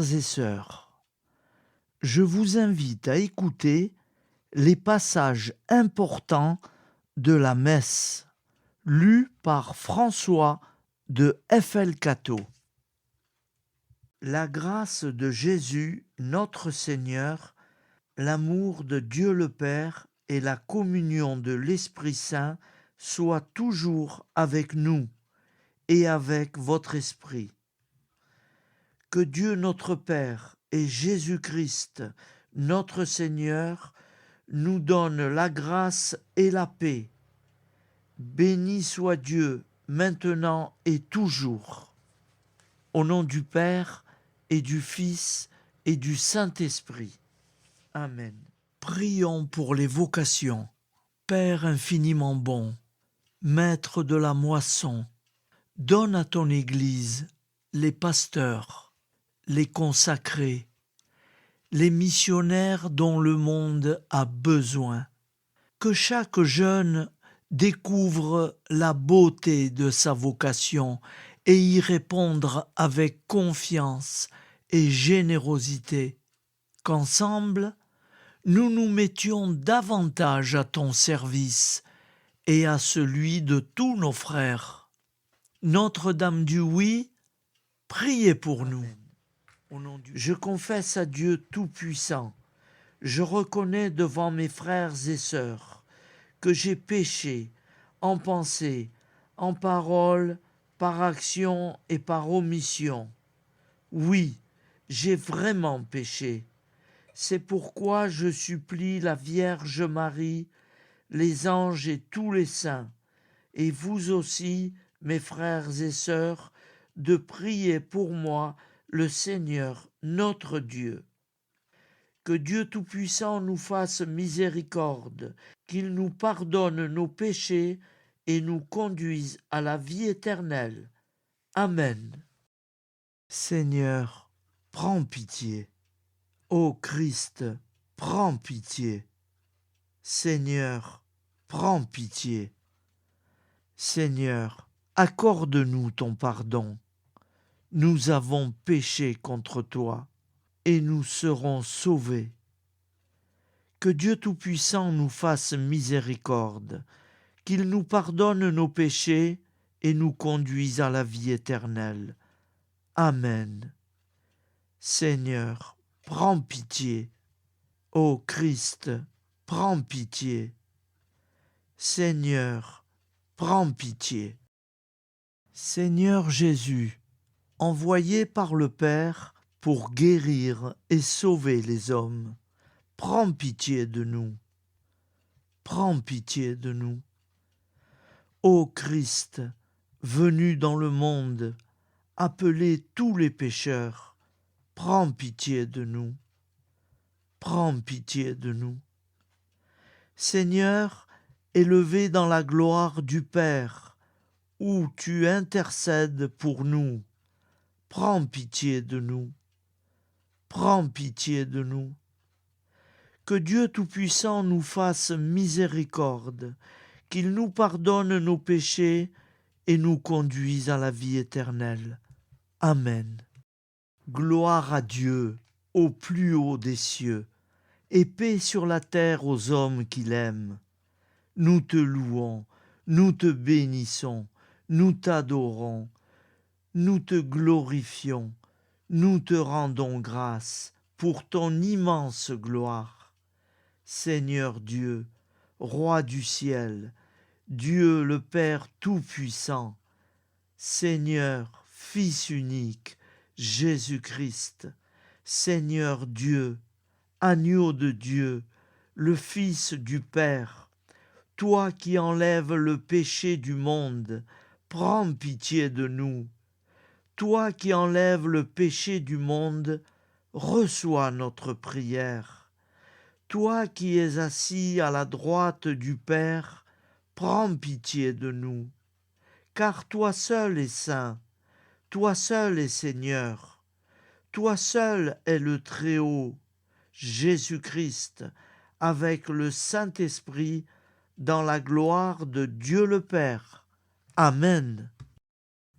Frères et sœurs, je vous invite à écouter les passages importants de la messe lus par François de FL-Cateau. La grâce de Jésus, notre Seigneur, l'amour de Dieu le Père et la communion de l'Esprit Saint soient toujours avec nous et avec votre esprit. Que Dieu notre Père et Jésus-Christ, notre Seigneur, nous donne la grâce et la paix. Béni soit Dieu, maintenant et toujours. Au nom du Père et du Fils et du Saint-Esprit. Amen. Prions pour les vocations. Père infiniment bon, Maître de la moisson, donne à ton Église les pasteurs, les consacrés, les missionnaires dont le monde a besoin. Que chaque jeune découvre la beauté de sa vocation et y répondre avec confiance et générosité. Qu'ensemble, nous nous mettions davantage à ton service et à celui de tous nos frères. Notre-Dame du Oui, priez pour nous. Je confesse à Dieu Tout-Puissant, je reconnais devant mes frères et sœurs que j'ai péché en pensée, en parole, par action et par omission. Oui, j'ai vraiment péché. C'est pourquoi je supplie la Vierge Marie, les anges et tous les saints, et vous aussi, mes frères et sœurs, de prier pour moi le Seigneur notre Dieu. Que Dieu Tout-Puissant nous fasse miséricorde, qu'il nous pardonne nos péchés et nous conduise à la vie éternelle. Amen. Seigneur, prends pitié. Ô Christ, prends pitié. Seigneur, prends pitié. Seigneur, accorde-nous ton pardon. Nous avons péché contre toi et nous serons sauvés. Que Dieu Tout-Puissant nous fasse miséricorde, qu'il nous pardonne nos péchés et nous conduise à la vie éternelle. Amen. Seigneur, prends pitié. Ô Christ, prends pitié. Seigneur, prends pitié. Seigneur Jésus, envoyé par le Père pour guérir et sauver les hommes, prends pitié de nous. Prends pitié de nous. Ô Christ, venu dans le monde, appeler tous les pécheurs, prends pitié de nous. Prends pitié de nous. Seigneur, élevé dans la gloire du Père, où tu intercèdes pour nous, prends pitié de nous. Prends pitié de nous. Que Dieu Tout-Puissant nous fasse miséricorde, qu'il nous pardonne nos péchés et nous conduise à la vie éternelle. Amen. Gloire à Dieu, au plus haut des cieux, et paix sur la terre aux hommes qu'il aime. Nous te louons, nous te bénissons, nous t'adorons, nous te glorifions, nous te rendons grâce pour ton immense gloire. Seigneur Dieu, Roi du ciel, Dieu le Père Tout-Puissant, Seigneur, Fils unique, Jésus-Christ, Seigneur Dieu, Agneau de Dieu, le Fils du Père, toi qui enlèves le péché du monde, prends pitié de nous. Toi qui enlèves le péché du monde, reçois notre prière. Toi qui es assis à la droite du Père, prends pitié de nous. Car toi seul es saint, toi seul es Seigneur, toi seul es le Très-Haut, Jésus-Christ, avec le Saint-Esprit, dans la gloire de Dieu le Père. Amen.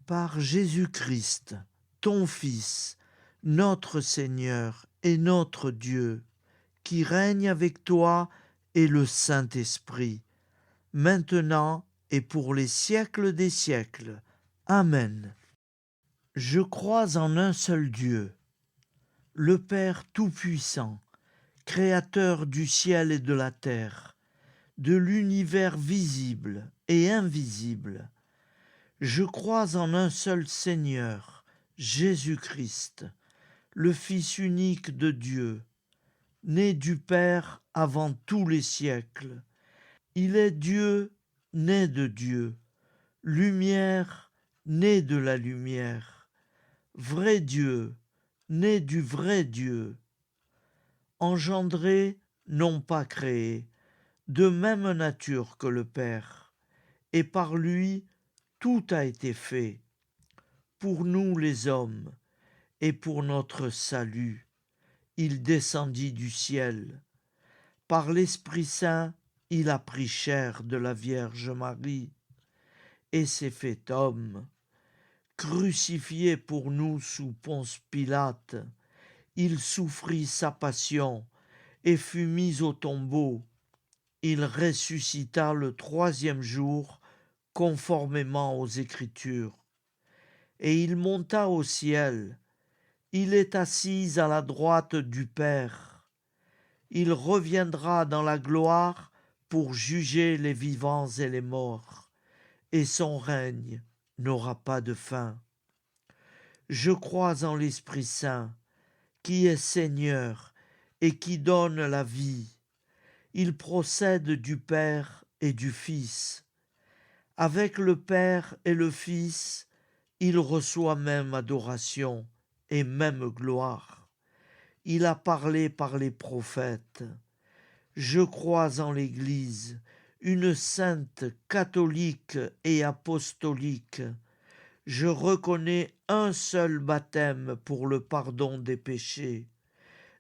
Par Jésus-Christ, ton Fils, notre Seigneur et notre Dieu, qui règne avec toi et le Saint-Esprit, maintenant et pour les siècles des siècles. Amen. Je crois en un seul Dieu, le Père Tout-Puissant, Créateur du ciel et de la terre, de l'univers visible et invisible. Je crois en un seul Seigneur, Jésus-Christ, le Fils unique de Dieu, né du Père avant tous les siècles. Il est Dieu, né de Dieu, lumière, né de la lumière, vrai Dieu, né du vrai Dieu, engendré, non pas créé, de même nature que le Père, et par lui tout a été fait, pour nous les hommes, et pour notre salut. Il descendit du ciel. Par l'Esprit Saint, il a pris chair de la Vierge Marie, et s'est fait homme. Crucifié pour nous sous Ponce Pilate, il souffrit sa passion et fut mis au tombeau. Il ressuscita le troisième jour, conformément aux Écritures. Et il monta au ciel. Il est assis à la droite du Père. Il reviendra dans la gloire pour juger les vivants et les morts, et son règne n'aura pas de fin. Je crois en l'Esprit Saint, qui est Seigneur et qui donne la vie. Il procède du Père et du Fils. Avec le Père et le Fils, il reçoit même adoration et même gloire. Il a parlé par les prophètes. Je crois en l'Église, une sainte, catholique et apostolique. Je reconnais un seul baptême pour le pardon des péchés.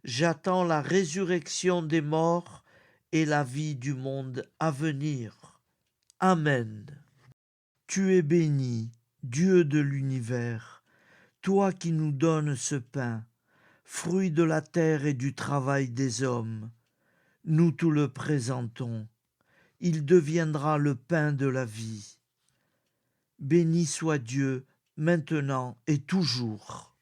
J'attends la résurrection des morts et la vie du monde à venir. Amen. Tu es béni, Dieu de l'univers, toi qui nous donnes ce pain, fruit de la terre et du travail des hommes. Nous te le présentons. Il deviendra le pain de la vie. Béni soit Dieu, maintenant et toujours.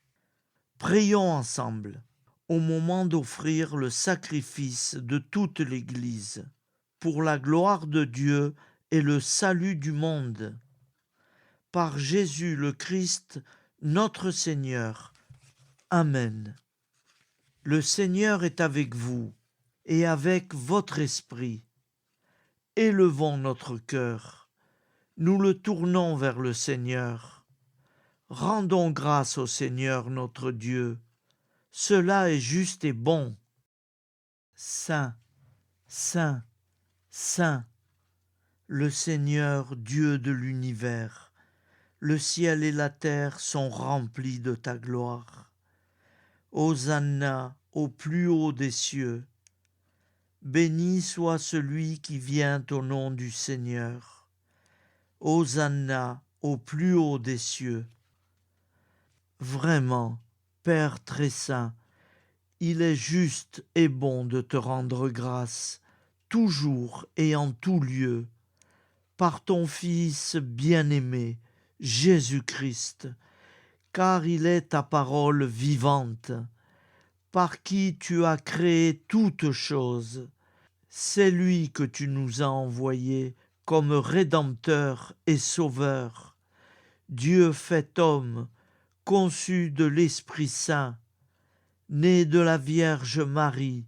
Prions ensemble, au moment d'offrir le sacrifice de toute l'Église, pour la gloire de Dieu et le salut du monde. Par Jésus le Christ, notre Seigneur. Amen. Le Seigneur est avec vous et avec votre esprit. Élevons notre cœur. Nous le tournons vers le Seigneur. Rendons grâce au Seigneur notre Dieu. Cela est juste et bon. Saint, Saint, Saint, le Seigneur Dieu de l'univers. Le ciel et la terre sont remplis de ta gloire. Hosanna au plus haut des cieux. Béni soit celui qui vient au nom du Seigneur. Hosanna au plus haut des cieux. Vraiment, Père très saint, il est juste et bon de te rendre grâce, toujours et en tout lieu, par ton Fils bien-aimé, Jésus-Christ, car il est ta parole vivante, par qui tu as créé toutes choses. C'est lui que tu nous as envoyé comme Rédempteur et Sauveur, Dieu fait homme, conçu de l'Esprit Saint, né de la Vierge Marie,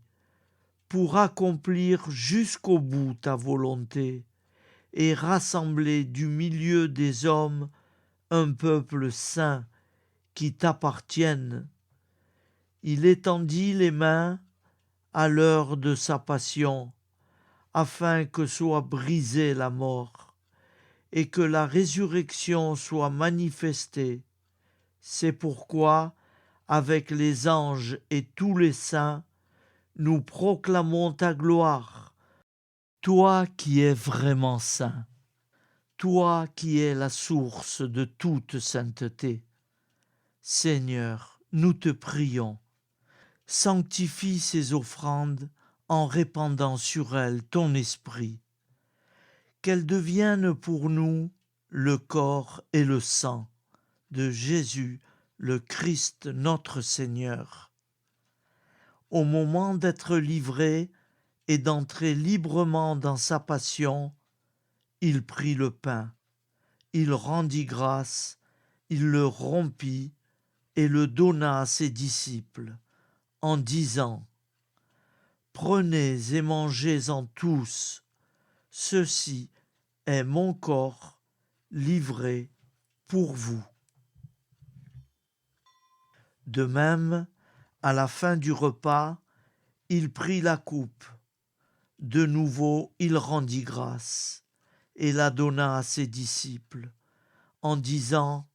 pour accomplir jusqu'au bout ta volonté et rassembler du milieu des hommes un peuple saint qui t'appartienne. Il étendit les mains à l'heure de sa passion, afin que soit brisée la mort et que la résurrection soit manifestée. C'est pourquoi, avec les anges et tous les saints, nous proclamons ta gloire, toi qui es vraiment saint, toi qui es la source de toute sainteté. Seigneur, nous te prions. Sanctifie ces offrandes en répandant sur elles ton esprit. Qu'elles deviennent pour nous le corps et le sang de Jésus, le Christ notre Seigneur. Au moment d'être livré et d'entrer librement dans sa passion, il prit le pain, il rendit grâce, il le rompit et le donna à ses disciples, en disant : Prenez et mangez-en tous, ceci est mon corps livré pour vous. De même, à la fin du repas, il prit la coupe. De nouveau, il rendit grâce et la donna à ses disciples, en disant :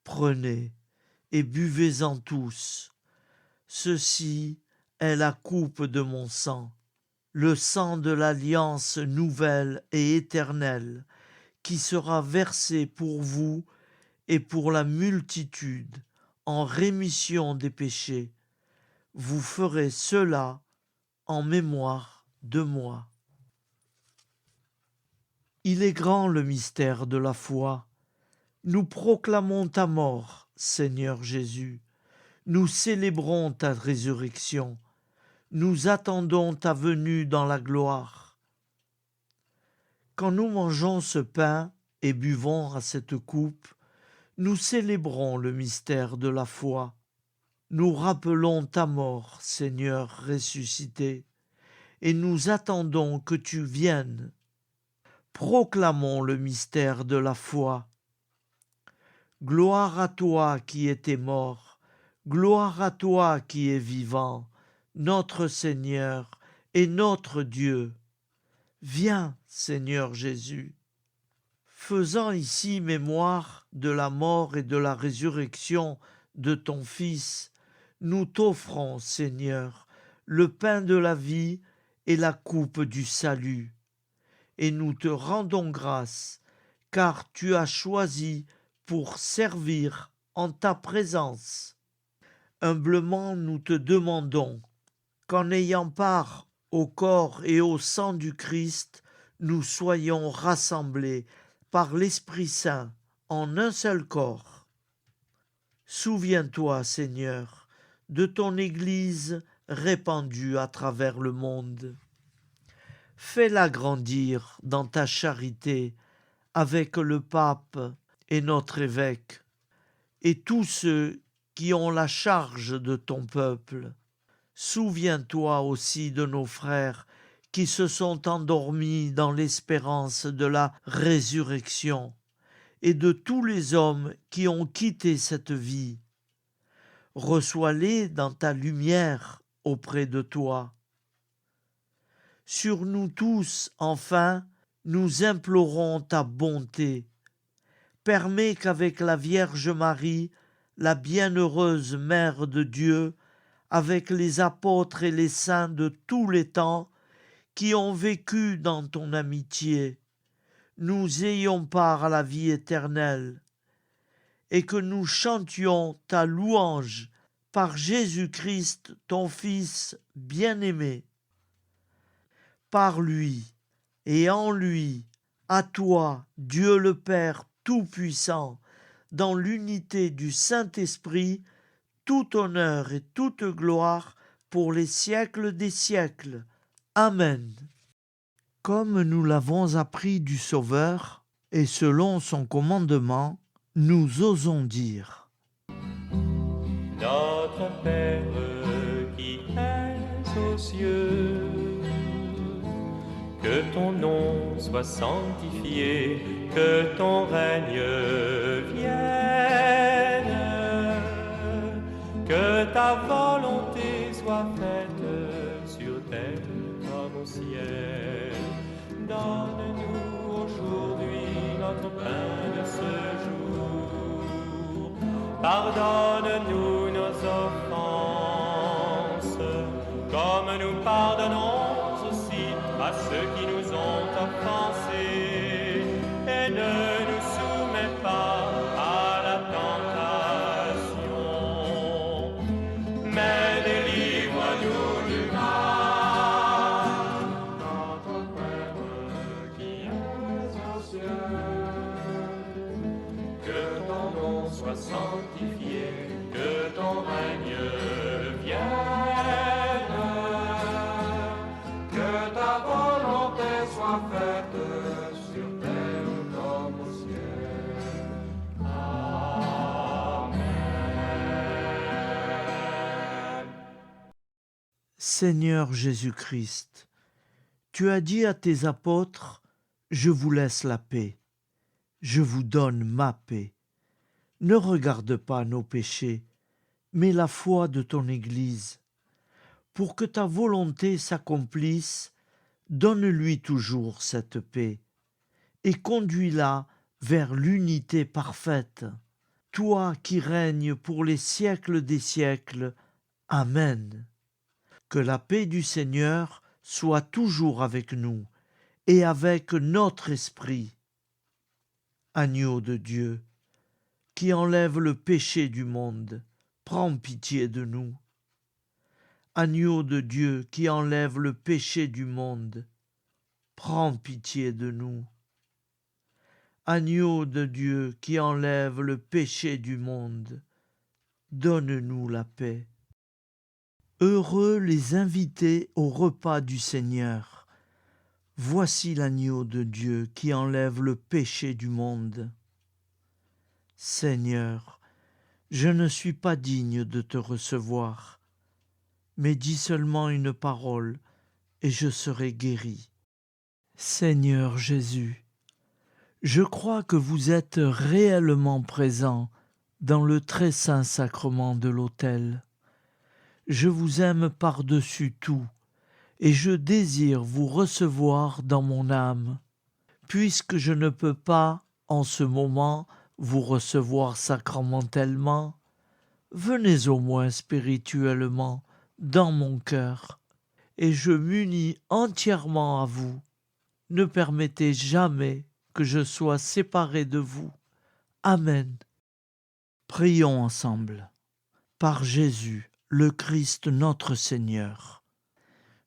Prenez et buvez-en tous. Ceci est la coupe de mon sang, le sang de l'alliance nouvelle et éternelle, qui sera versé pour vous et pour la multitude en rémission des péchés. Vous ferez cela en mémoire de moi. Il est grand le mystère de la foi. Nous proclamons ta mort, Seigneur Jésus. Nous célébrons ta résurrection. Nous attendons ta venue dans la gloire. Quand nous mangeons ce pain et buvons à cette coupe, nous célébrons le mystère de la foi. Nous rappelons ta mort, Seigneur ressuscité, et nous attendons que tu viennes. Proclamons le mystère de la foi. Gloire à toi qui étais mort, gloire à toi qui es vivant, notre Seigneur et notre Dieu. Viens, Seigneur Jésus. Faisant ici mémoire de la mort et de la résurrection de ton Fils, nous t'offrons, Seigneur, le pain de la vie et la coupe du salut. Et nous te rendons grâce, car tu as choisi pour servir en ta présence. Humblement nous te demandons qu'en ayant part au corps et au sang du Christ, nous soyons rassemblés par l'Esprit Saint en un seul corps. Souviens-toi, Seigneur, de ton Église répandue à travers le monde. Fais-la grandir dans ta charité avec le pape et notre évêque, et tous ceux qui ont la charge de ton peuple. Souviens-toi aussi de nos frères qui se sont endormis dans l'espérance de la résurrection, et de tous les hommes qui ont quitté cette vie. Reçois-les dans ta lumière auprès de toi. Sur nous tous, enfin, nous implorons ta bonté. Permets qu'avec la Vierge Marie, la bienheureuse Mère de Dieu, avec les apôtres et les saints de tous les temps qui ont vécu dans ton amitié, nous ayons part à la vie éternelle, et que nous chantions ta louange par Jésus-Christ, ton Fils bien-aimé. Par lui et en lui, à toi, Dieu le Père Tout-Puissant, dans l'unité du Saint-Esprit, tout honneur et toute gloire pour les siècles des siècles. Amen. Comme nous l'avons appris du Sauveur, et selon son commandement, nous osons dire : Notre Père qui es aux cieux, que ton nom soit sanctifié, que ton règne vienne, que ta volonté soit faite sur terre comme au ciel. Donne-nous aujourd'hui notre pain de ce jour. Pardonne-nous nos offenses, comme nous pardonnons aussi à ceux qui nous ont offensés. Et ne nous soumets pas à la tentation, soit faite sur terre comme au ciel. Amen. Seigneur Jésus-Christ, tu as dit à tes apôtres, « Je vous laisse la paix, je vous donne ma paix. » Ne regarde pas nos péchés, mais la foi de ton Église. Pour que ta volonté s'accomplisse, donne-lui toujours cette paix et conduis-la vers l'unité parfaite. Toi qui règnes pour les siècles des siècles. Amen. Que la paix du Seigneur soit toujours avec nous et avec notre esprit. Agneau de Dieu, qui enlève le péché du monde, prends pitié de nous. Agneau de Dieu qui enlève le péché du monde, prends pitié de nous. Agneau de Dieu qui enlève le péché du monde, donne-nous la paix. Heureux les invités au repas du Seigneur. Voici l'agneau de Dieu qui enlève le péché du monde. Seigneur, je ne suis pas digne de te recevoir, mais dis seulement une parole et je serai guéri. Seigneur Jésus, je crois que vous êtes réellement présent dans le très saint sacrement de l'autel. Je vous aime par-dessus tout et je désire vous recevoir dans mon âme. Puisque je ne peux pas, en ce moment, vous recevoir sacramentellement, venez au moins spirituellement dans mon cœur, et je m'unis entièrement à vous. Ne permettez jamais que je sois séparé de vous. Amen. Prions ensemble. Par Jésus, le Christ notre Seigneur.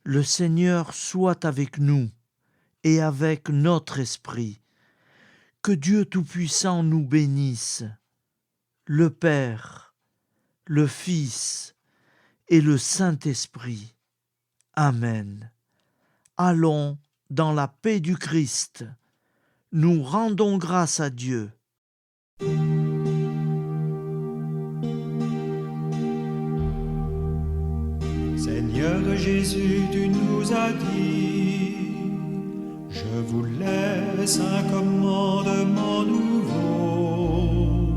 Le Seigneur soit avec nous et avec notre esprit. Que Dieu Tout-Puissant nous bénisse, le Père, le Fils et le Saint-Esprit. Amen. Allons dans la paix du Christ. Nous rendons grâce à Dieu. Seigneur Jésus, tu nous as dit, je vous laisse un commandement nouveau.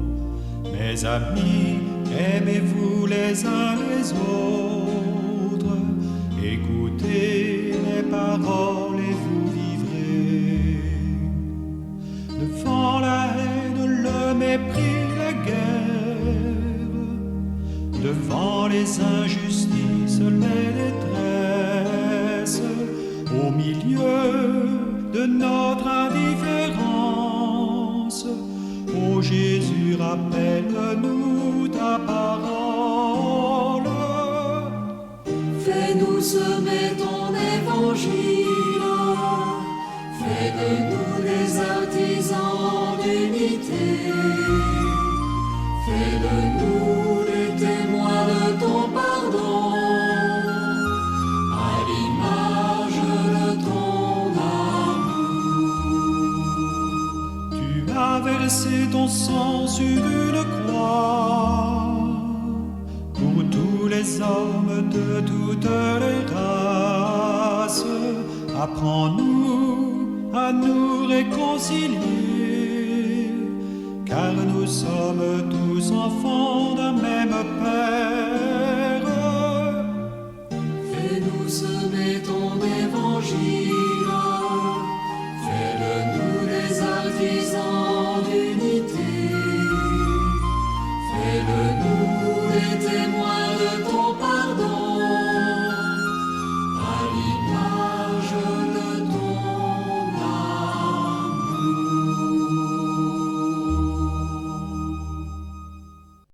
Mes amis, aimez-vous les uns les autres, écoutez mes paroles et vous vivrez. Devant la haine, le mépris, la guerre, devant les injustices, les détresses, au milieu de notre indifférence, ô Jésus, rappelle-nous ta parole. Fais-nous semer ton évangile, fais de nous des artisans d'unité, fais de nous des témoins de ton pardon, à l'image de ton amour. Tu as versé ton sang sur une croix pour tous les hommes de toutes les races. Apprends-nous à nous réconcilier